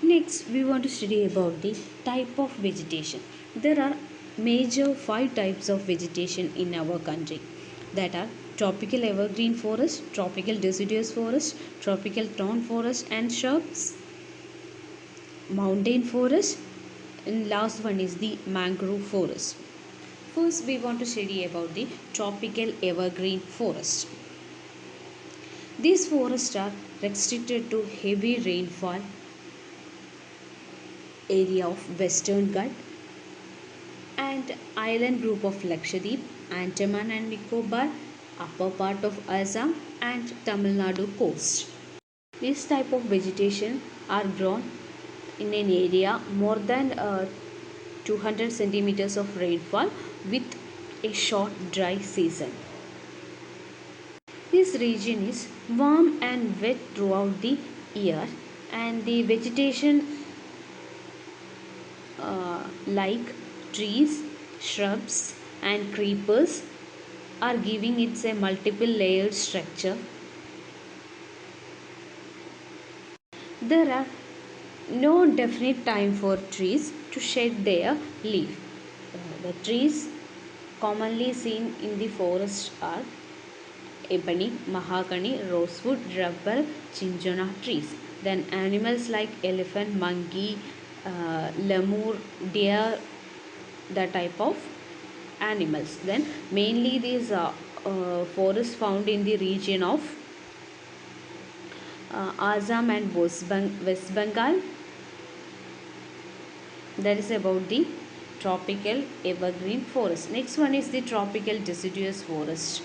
Next, we want to study about the type of vegetation. There are major 5 types of vegetation in our country, that are tropical evergreen forest, tropical deciduous forest, tropical thorn forest and shrubs, mountain forest, and last one is the mangrove forest. First, we want to study about the tropical evergreen forest. These forests are restricted to heavy rainfall area of Western Ghats and island group of Lakshadweep, Andaman and Nicobar, upper part of Assam and Tamil Nadu coast. This type of vegetation are grown in an area more than 200 centimeters of rainfall with a short dry season. This region is warm and wet throughout the year, and the vegetation like trees, shrubs and creepers are giving it a multiple layered structure. There are no definite time for trees to shed their leaf. The trees commonly seen in the forest are ebony, mahogany, rosewood, rubber, cinchona trees. Then animals like elephant, monkey, lemur, deer, the type of animals. Then mainly these forests found in the region of Assam and West Bengal. That is about the tropical evergreen forest. Next one is the tropical deciduous forest.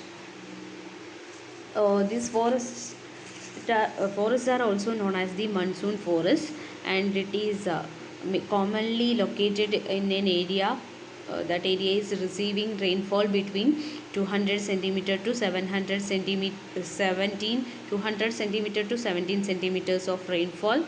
These forests are also known as the monsoon forest, and it is commonly located in an area that area is receiving rainfall between 200 centimeter to 700 centimeter 17 200 centimeter to 17 centimeters of rainfall.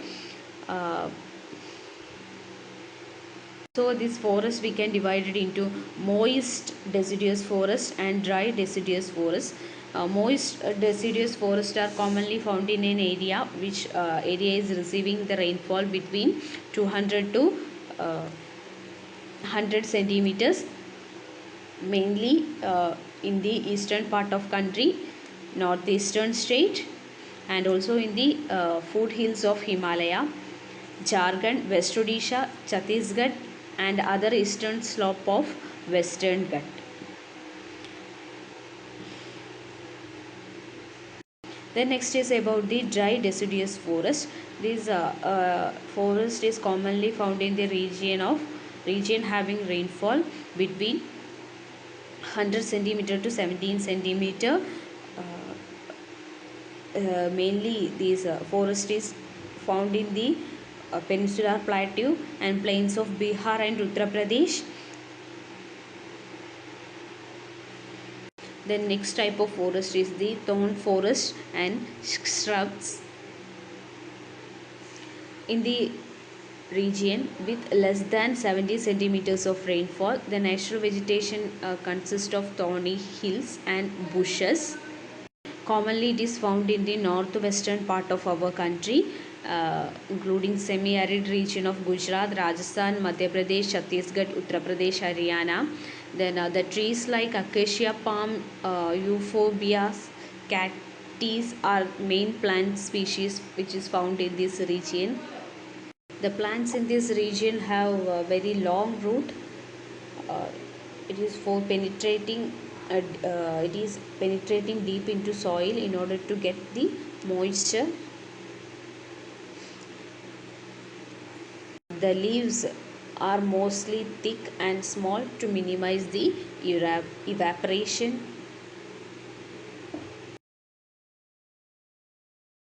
So this forest we can divide it into moist deciduous forest and dry deciduous forest. Moist deciduous forests are commonly found in an area which area is receiving the rainfall between 200 to 100 centimeters, mainly in the eastern part of country, northeastern state, and also in the foothills of Himalaya, Jharkhand, West Odisha, Chhattisgarh and other eastern slope of Western Ghat. Then next is about the dry deciduous forest. This forest is commonly found in the region having rainfall between 100 centimeter to 17 centimeter. Mainly these forest is found in the peninsular plateau and plains of Bihar and Uttar Pradesh. The next type of forest is the thorn forest and shrubs. In the region with less than 70 centimeters of rainfall, the natural vegetation consists of thorny hills and bushes. Commonly it is found in the northwestern part of our country, including semi-arid region of Gujarat, Rajasthan, Madhya Pradesh, Chhattisgarh, Uttar Pradesh, Haryana. Then the trees like acacia palm, euphorbias, cactus are main plant species which is found in this region. The plants in this region have a very long root. Uh, it is for penetrating. It is penetrating deep into soil in order to get the moisture. The leaves are mostly thick and small to minimize the evaporation